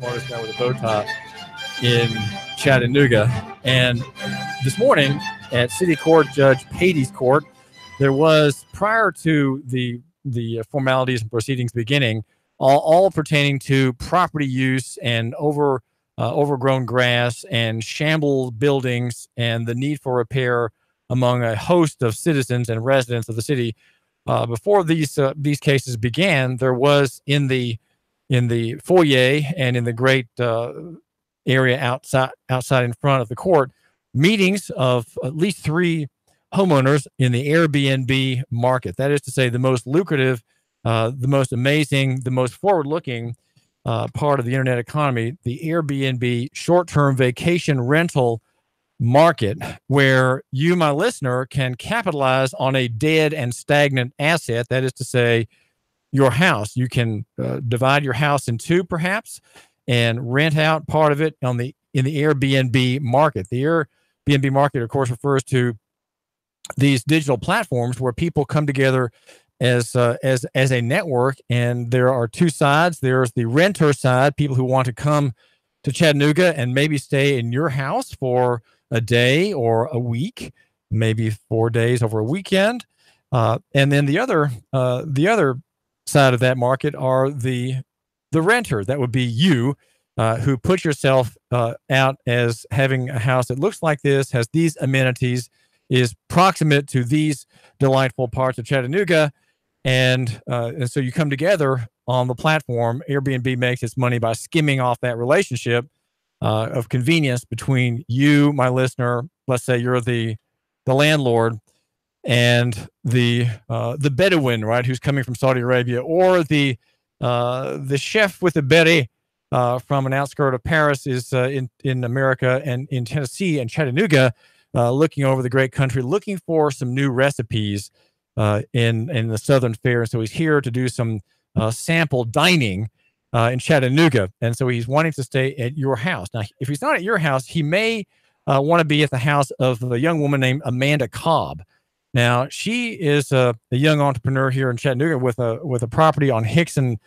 smartest guy with a bow tie in Chattanooga. And this morning at City Court, Judge Patey's court, there was, prior to the formalities and proceedings beginning, all pertaining to property use and overgrown grass and shambled buildings and the need for repair among a host of citizens and residents of the city. Before these cases began, there was in the foyer and in the great area outside in front of the court meetings of at least 3 homeowners in the Airbnb market. That is to say, the most lucrative, the most amazing, the most forward-looking part of the internet economy, the Airbnb short-term vacation rental market, where you, my listener, can capitalize on a dead and stagnant asset. That is to say, your house. You can divide your house in 2, perhaps, and rent out part of it in the Airbnb market. The Airbnb market, of course, refers to these digital platforms where people come together as a network, and there are 2 sides. There's the renter side, people who want to come to Chattanooga and maybe stay in your house for a day or a week, maybe 4 days over a weekend. And then the other side of that market are the renter. That would be you, who put yourself out as having a house that looks like this, has these amenities, is proximate to these delightful parts of Chattanooga. And so you come together on the platform. Airbnb makes its money by skimming off that relationship of convenience between you, my listener. Let's say you're the landlord, and the Bedouin, right, who's coming from Saudi Arabia, or the chef with the beret from an outskirt of Paris is in America and in Tennessee and Chattanooga, looking over the great country, looking for some new recipes in the Southern Fare. So he's here to do some sample dining in Chattanooga, and so he's wanting to stay at your house. Now, if he's not at your house, he may want to be at the house of a young woman named Amanda Cobb. Now, she is a young entrepreneur here in Chattanooga with a property on Hickson,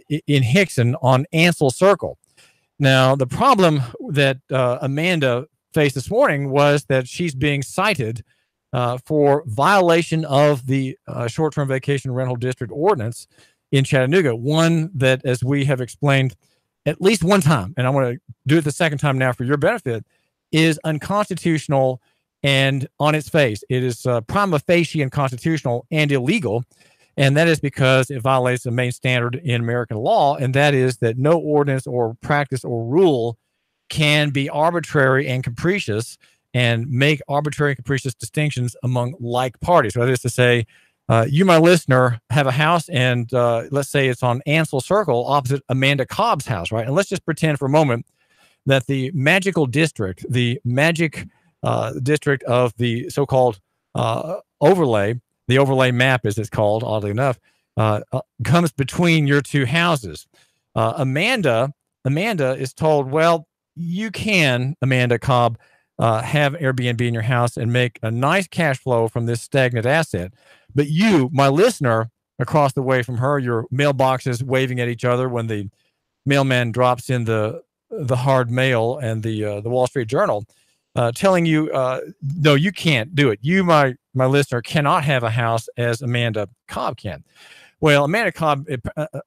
in Hickson on Ansel Circle. Now, the problem that Amanda faced this morning was that she's being cited for violation of the short-term vacation rental district ordinance in Chattanooga, one that, as we have explained at least one time, and I want to do it the second time now for your benefit, is unconstitutional. And on its face, it is prima facie unconstitutional and illegal. And that is because it violates the main standard in American law, and that is that no ordinance or practice or rule can be arbitrary and capricious and make arbitrary and capricious distinctions among like parties. So that is to say, you, my listener, have a house, and let's say it's on Ansel Circle opposite Amanda Cobb's house, right? And let's just pretend for a moment that the magical district, the magic district of the so-called overlay, the overlay map as it's called, oddly enough, comes between your 2 houses. Amanda is told, well, you can, Amanda Cobb, have Airbnb in your house and make a nice cash flow from this stagnant asset. But you, my listener, across the way from her, your mailboxes waving at each other when the mailman drops in the hard mail and the Wall Street Journal, telling you, no, you can't do it. You, my listener, cannot have a house as Amanda Cobb can. Well, Amanda Cobb,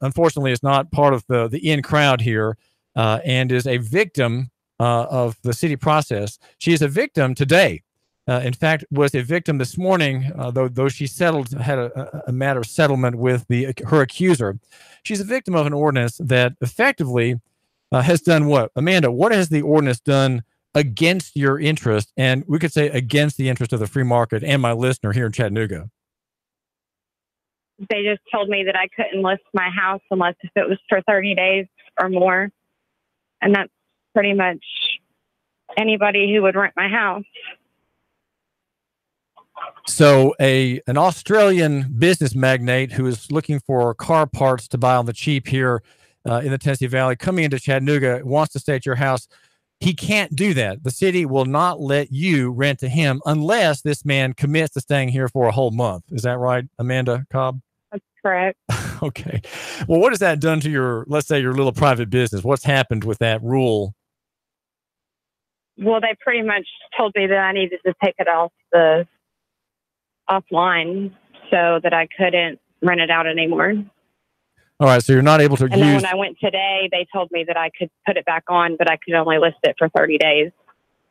unfortunately, is not part of the in crowd here, and is a victim of the city process. She is a victim today. In fact, was a victim this morning, though she had a matter of settlement with her accuser. She's a victim of an ordinance that effectively has done what? Amanda, what has the ordinance done against your interest, and we could say against the interest of the free market and my listener here in Chattanooga? They just told me that I couldn't list my house unless if it was for 30 days or more. And that's pretty much anybody who would rent my house. So an Australian business magnate who is looking for car parts to buy on the cheap here in the Tennessee Valley, coming into Chattanooga, wants to stay at your house. He can't do that. The city will not let you rent to him unless this man commits to staying here for a whole month. Is that right, Amanda Cobb? correct. Okay. Well, what has that done to your, let's say, your little private business? What's happened with that rule? Well, they pretty much told me that I needed to take it offline so that I couldn't rent it out anymore. All right. So you're not able to And then when I went today, they told me that I could put it back on, but I could only list it for 30 days.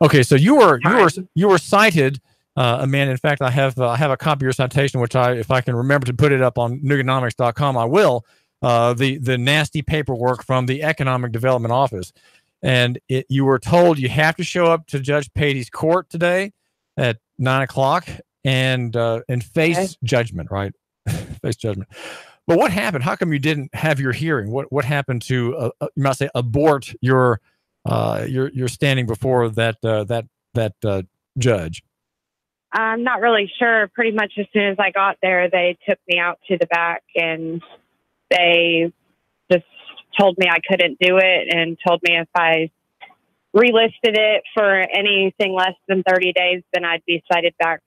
Okay. So you were cited, Amanda. In fact, I have a copy of your citation, which if I can remember to put it up on Nuganomics.com, I will. The nasty paperwork from the Economic Development Office, and you were told you have to show up to Judge Patey's court today at 9:00 and face judgment, right? Face judgment. But what happened? How come you didn't have your hearing? What happened to you might say abort your standing before that judge? I'm not really sure. Pretty much as soon as I got there, they took me out to the back and they just told me I couldn't do it and told me if I relisted it for anything less than 30 days, then I'd be cited back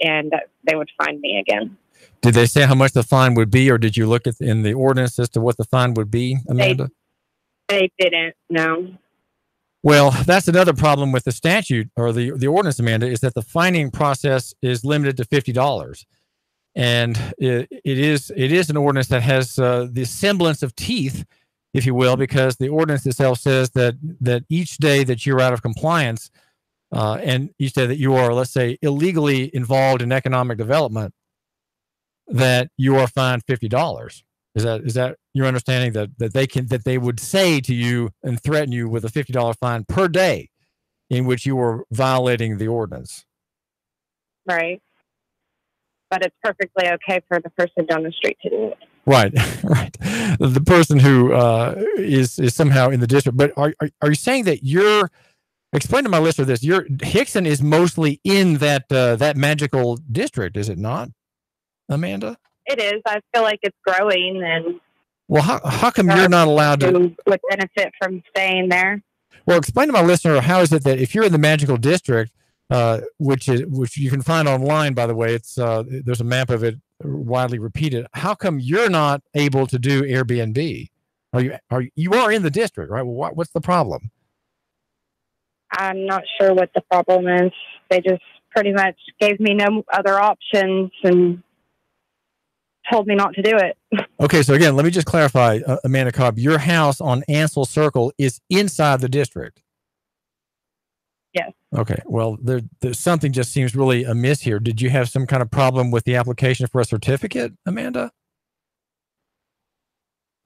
and they would fine me again. Did they say how much the fine would be, or did you look in the ordinance as to what the fine would be, Amanda? They didn't, no. Well, that's another problem with the statute or the ordinance, Amanda, is that the fining process is limited to $50. And it is an ordinance that has the semblance of teeth, if you will, because the ordinance itself says that each day that you're out of compliance and each day that you are, let's say, illegally involved in economic development, that you are fined $50. Is that your understanding that they would say to you and threaten you with a $50 fine per day in which you were violating the ordinance? Right. But it's perfectly okay for the person down the street to do it. Right, right. The person who is somehow in the district. But are you saying that explain to my listener this, Hickson is mostly in that magical district, is it not, Amanda? It is. I feel like it's growing, and well, how come you're not allowed to would benefit from staying there? Well, explain to my listener, how is it that if you're in the magical district, which you can find online, by the way, it's there's a map of it widely repeated. How come you're not able to do Airbnb? You are in the district, right? Well, what's the problem? I'm not sure what the problem is. They just pretty much gave me no other options and told me not to do it. Okay, so again, let me just clarify, Amanda Cobb, your house on Ansel Circle is inside the district. Yes. Okay, well, there's something just seems really amiss here. Did you have some kind of problem with the application for a certificate, Amanda?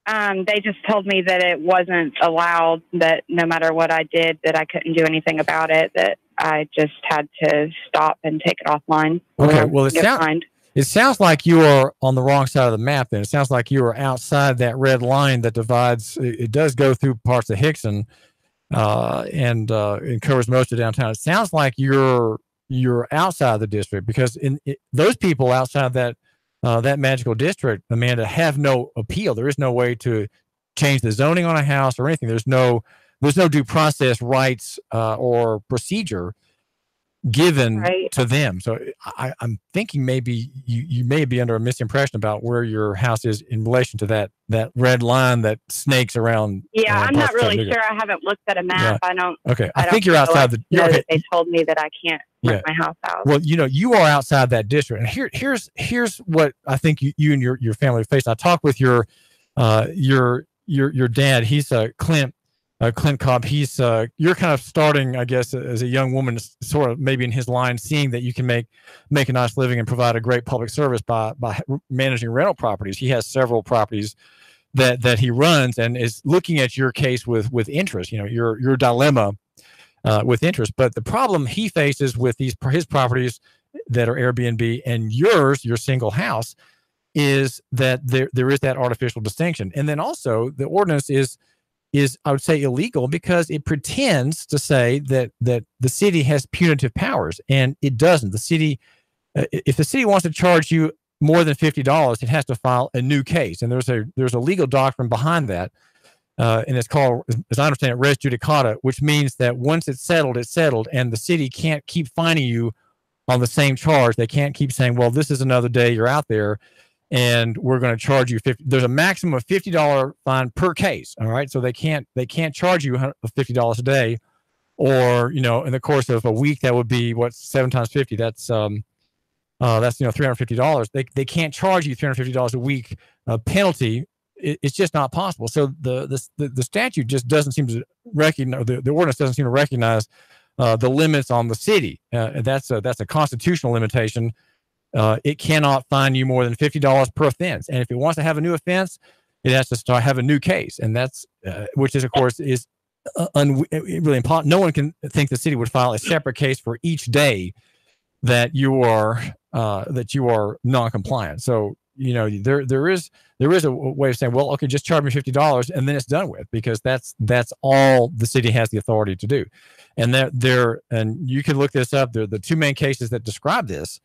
They just told me that it wasn't allowed, that no matter what I did, that I couldn't do anything about it, that I just had to stop and take it offline. Okay, well, it sounds like you are on the wrong side of the map then. It sounds like you are outside that red line that divides. It does go through parts of Hickson and it covers most of downtown. It sounds like you're outside the district, because those people outside that magical district, Amanda, have no appeal. There is no way to change the zoning on a house or anything. There's no due process rights or procedure given to them. So I'm thinking maybe you may be under a misimpression about where your house is in relation to that red line that snakes around. Yeah, I'm not really sure. I haven't looked at a map. Yeah. I don't. Okay, I think you're outside the. Okay. They told me that I can't rent my house out. Well, you are outside that district, and here's what I think you and your family face. I talked with your dad. He's Clint Cobb. He's you're kind of starting, I guess, as a young woman, sort of maybe in his line, seeing that you can make a nice living and provide a great public service by managing rental properties. He has several properties that he runs, and is looking at your case with interest. You know, your dilemma with interest. But the problem he faces with his properties that are Airbnb and your single house is that there is that artificial distinction. And then also the ordinance is I would say illegal, because it pretends to say that the city has punitive powers, and it doesn't. The city, if the city wants to charge you more than $50, it has to file a new case, and there's a legal doctrine behind that, and it's called, as I understand it, res judicata, which means that once it's settled, and the city can't keep fining you on the same charge. They can't keep saying, well, this is another day you're out there, and we're going to charge you 50. There's a maximum of $50 fine per case. All right. So they can't charge you $50 a day, or, in the course of a week, that would be what, 7 times 50. That's $350. They can't charge you $350 a week penalty. It's just not possible. So the statute just doesn't seem to recognize, the ordinance doesn't seem to recognize the limits on the city. That's a constitutional limitation. It cannot fine you more than $50 per offense, and if it wants to have a new offense, it has to have a new case, and that's which is, of course, is really important. No one can think the city would file a separate case for each day that you are non-compliant. So there is a way of saying, well, okay, just charge me $50 and then it's done with, because that's all the city has the authority to do. And and you can look this up. The two main cases that describe this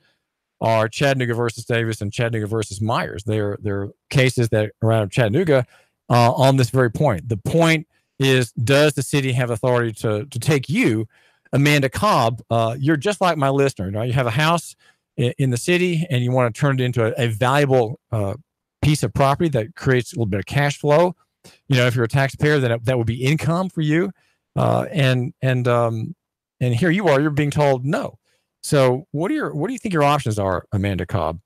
are Chattanooga versus Davis and Chattanooga versus Myers. They're cases that are out of Chattanooga on this very point. The point is, does the city have authority to take you, Amanda Cobb? You're just like my listener. You have a house in the city and you want to turn it into a valuable piece of property that creates a little bit of cash flow. If you're a taxpayer, then that would be income for you. And here you are, you're being told no. So what do you think your options are, Amanda Cobb?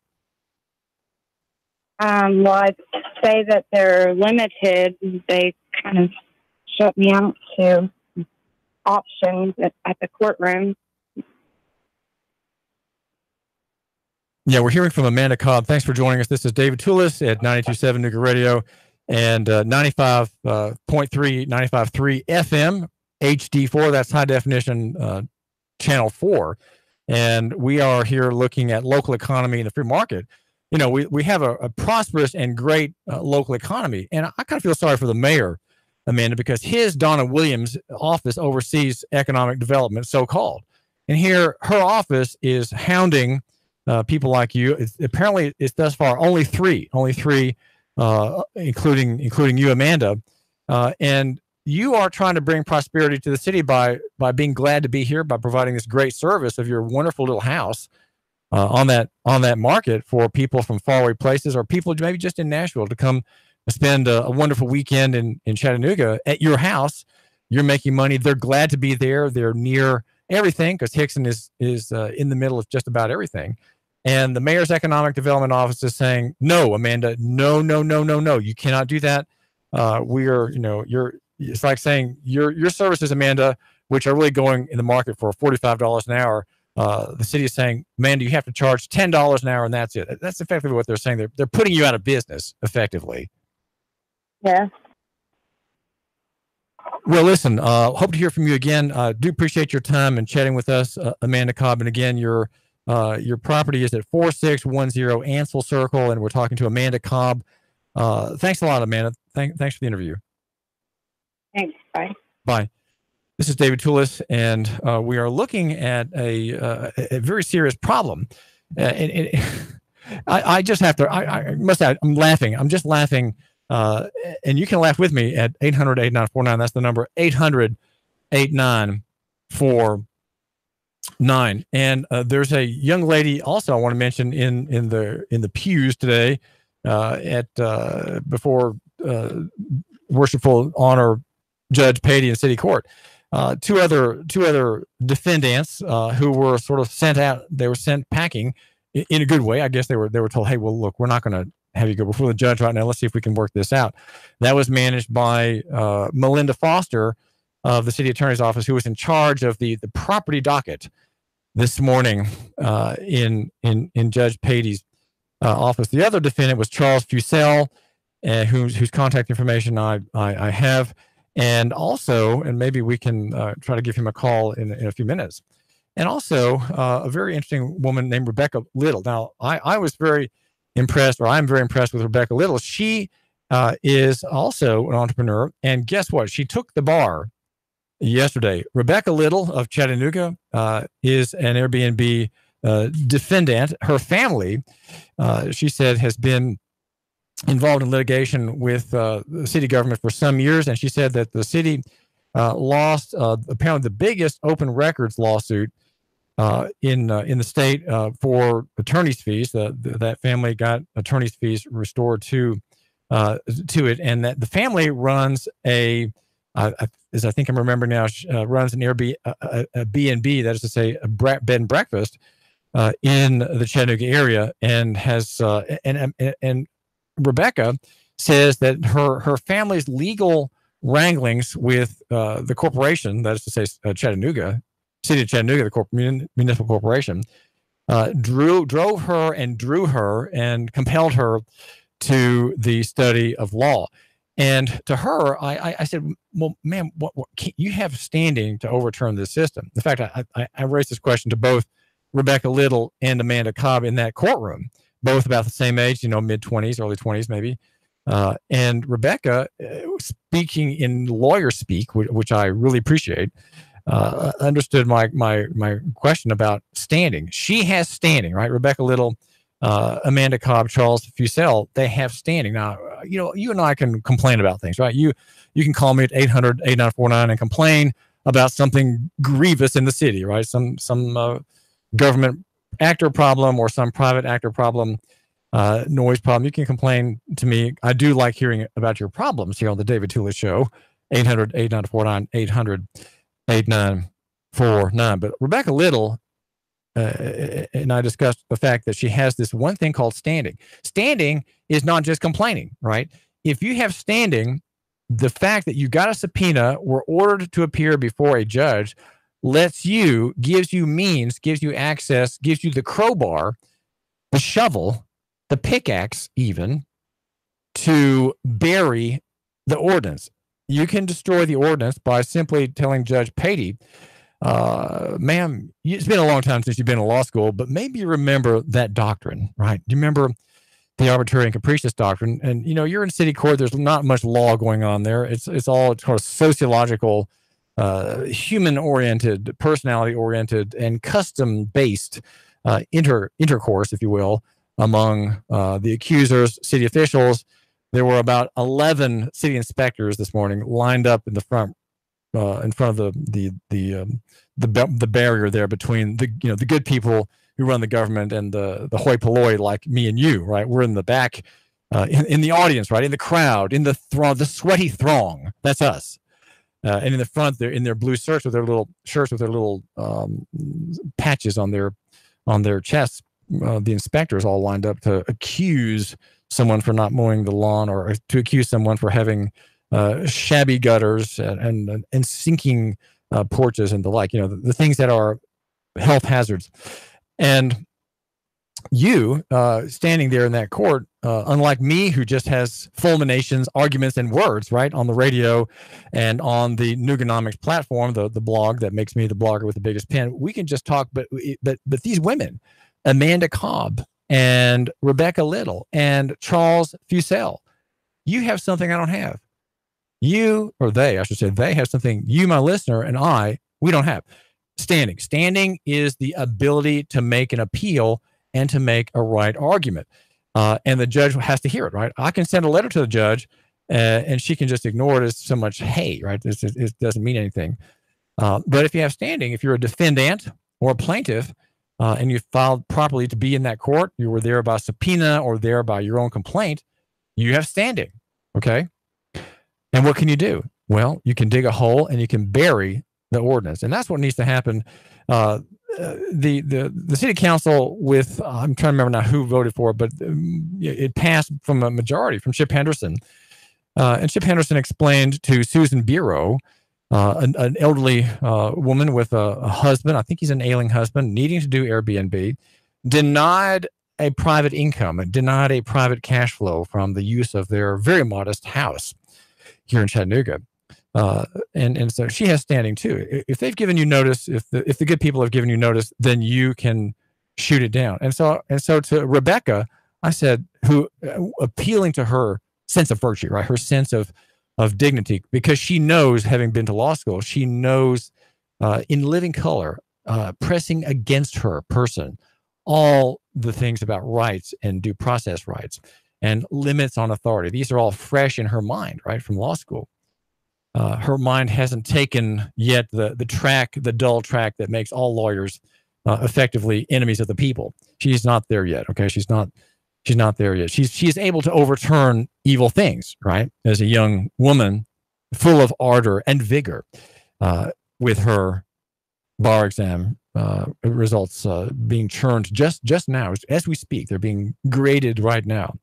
Well, I'd say that they're limited. They kind of shut me out to options at the courtroom. Yeah, we're hearing from Amanda Cobb. Thanks for joining us. This is David Toulis at 92.7 Nooga Radio and 95.3, 95.3 FM HD4. That's high definition channel 4. And we are here looking at local economy and the free market. We have a prosperous and great local economy. And I kind of feel sorry for the mayor, Amanda, because his Donna Williams office oversees economic development, so-called. And here her office is hounding people like you. Apparently it's thus far only three, including you, Amanda. And you are trying to bring prosperity to the city by being glad to be here, by providing this great service of your wonderful little house on that market for people from faraway places, or people maybe just in Nashville to come spend a wonderful weekend in Chattanooga at your house. You're making money. They're glad to be there. They're near everything, because Hickson is in the middle of just about everything. And the mayor's economic development office is saying, no, Amanda, no. You cannot do that. It's like saying your services, Amanda, which are really going in the market for $45 an hour. The city is saying, Amanda, you have to charge $10 an hour, and that's it. That's effectively what they're saying. They're putting you out of business, effectively. Yeah. Well, listen, hope to hear from you again. Do appreciate your time and chatting with us, Amanda Cobb. And again, your property is at 4610 Ansel Circle, and we're talking to Amanda Cobb. Thanks a lot, Amanda. Thanks for the interview. Thanks. Bye. Bye. This is David Toulis, and we are looking at a very serious problem. I just have to. I must add, I'm laughing. I'm just laughing. And you can laugh with me at 800-8949. That's the number, 800-8949. And there's a young lady also I want to mention in the pews today before Worshipful Honor Judge Patey in City Court. Two other defendants who were sort of sent out. They were sent packing in a good way. I guess they were told, hey, well, look, we're not going to have you go before the judge right now. Let's see if we can work this out. That was managed by Melinda Foster of the city attorney's office, who was in charge of the property docket this morning in Judge Patey's office. The other defendant was Charles Fusell, whose contact information I have, and also, and maybe we can try to give him a call in a few minutes. And also a very interesting woman named Rebecca Little. Now, I was very impressed, or I'm very impressed with Rebecca Little. She is also an entrepreneur, and guess what? She took the bar yesterday. Rebecca Little of Chattanooga is an Airbnb defendant. Her family, she said, has been involved in litigation with the city government for some years, and she said that the city lost apparently the biggest open records lawsuit in the state for attorney's fees. That family got attorney's fees restored to it, and that the family runs as I think I'm remembering now, runs an Airbnb, a B&B, that is to say, a bed and breakfast in the Chattanooga area, and has and Rebecca says that her family's legal wranglings with the corporation, that is to say, Chattanooga, City of Chattanooga, the municipal corporation, drove her and drew her and compelled her to the study of law. And to her, I said, well, ma'am, what you have standing to overturn this system. In fact, I raised this question to both Rebecca Little and Amanda Cobb in that courtroom, both about the same age, mid-20s, early 20s maybe. And Rebecca, speaking in lawyer speak, which I really appreciate, understood my question about standing. She has standing, right? Rebecca Little, Amanda Cobb, Charles Fussell, they have standing. Now, you and I can complain about things, right? You can call me at 800-8949 and complain about something grievous in the city, right? Some government actor problem or some private actor problem, noise problem. You can complain to me. I do like hearing about your problems here on the David Tula Show, 800-8949, 800-8949. But Rebecca Little and I discussed the fact that she has this one thing called standing. Standing is not just complaining, right? If you have standing, the fact that you got a subpoena, were ordered to appear before a judge, gives you means, gives you access, gives you the crowbar, the shovel, the pickaxe even, to bury the ordinance. You can destroy the ordinance by simply telling Judge Patey, ma'am, it's been a long time since you've been in law school, but maybe you remember that doctrine, right? Do you remember the arbitrary and capricious doctrine? And, you're in city court. There's not much law going on there. It's all sort of sociological, human-oriented, personality-oriented, and custom-based intercourse, if you will, among the accusers, city officials. There were about 11 city inspectors this morning lined up in the front, in front of the barrier there between the good people who run the government and the hoi polloi like me and you, right? We're in the back, in the audience, right? In the crowd, in the sweaty throng. That's us. And in the front, they're in their blue shirts with their little patches on their chests. The inspectors all lined up to accuse someone for not mowing the lawn, or to accuse someone for having shabby gutters and sinking porches and the like. The things that are health hazards. And you standing there in that court, unlike me, who just has fulminations, arguments, and words, right, on the radio and on the Nuganomics platform, the blog that makes me the blogger with the biggest pen, we can just talk. But these women, Amanda Cobb and Rebecca Little and Charles Fussell, you have something I don't have. You, or they, I should say, they have something you, my listener, and we don't have. Standing. Standing is the ability to make an appeal and to make a right argument. And the judge has to hear it, right? I can send a letter to the judge and she can just ignore it as so much hate, right? It doesn't mean anything. But if you have standing, if you're a defendant or a plaintiff, and you filed properly to be in that court, you were there by subpoena or there by your own complaint, you have standing, okay? And what can you do? Well, you can dig a hole and you can bury the ordinance. And that's what needs to happen. The city council with, I'm trying to remember now who voted for it, but it passed from a majority, from Chip Henderson. And Chip Henderson explained to Susan Bureau, an elderly woman with a husband, I think he's an ailing husband, needing to do Airbnb, denied a private income, denied a private cash flow from the use of their very modest house here in Chattanooga. And so she has standing too. If they've given you notice, if the good people have given you notice, then you can shoot it down. And so to Rebecca, I said, who appealing to her sense of virtue, right? Her sense of dignity, because she knows, having been to law school, she knows in living color, pressing against her person, all the things about rights and due process rights and limits on authority. These are all fresh in her mind, right, from law school. Her mind hasn't taken yet the dull track that makes all lawyers effectively enemies of the people. She's not there yet. Okay, she's not there yet. She's able to overturn evil things, right? As a young woman, full of ardor and vigor, with her bar exam results being churned just now as we speak. They're being graded right now.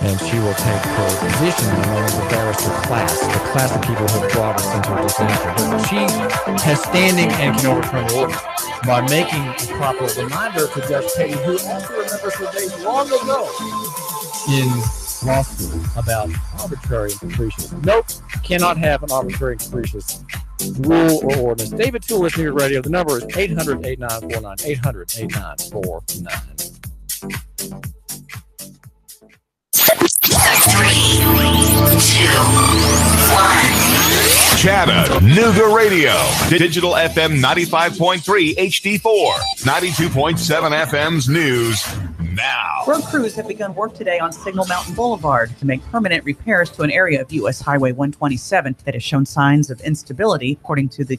And she will take her position among the barrister class, the class of people who have brought us into a disaster. But she has standing and can overturn the order by making a proper reminder to Judge Payton, who also remembers the days long ago in law school about arbitrary and capricious. Nope, cannot have an arbitrary and capricious rule or ordinance. David Toole, listening to radio. The number is 800-8949, 800-8949. 3, 2, 1. Chattanooga Radio. Digital FM 95.3 HD4. 92.7 FM's news now. Road crews have begun work today on Signal Mountain Boulevard to make permanent repairs to an area of U.S. Highway 127 that has shown signs of instability, according to the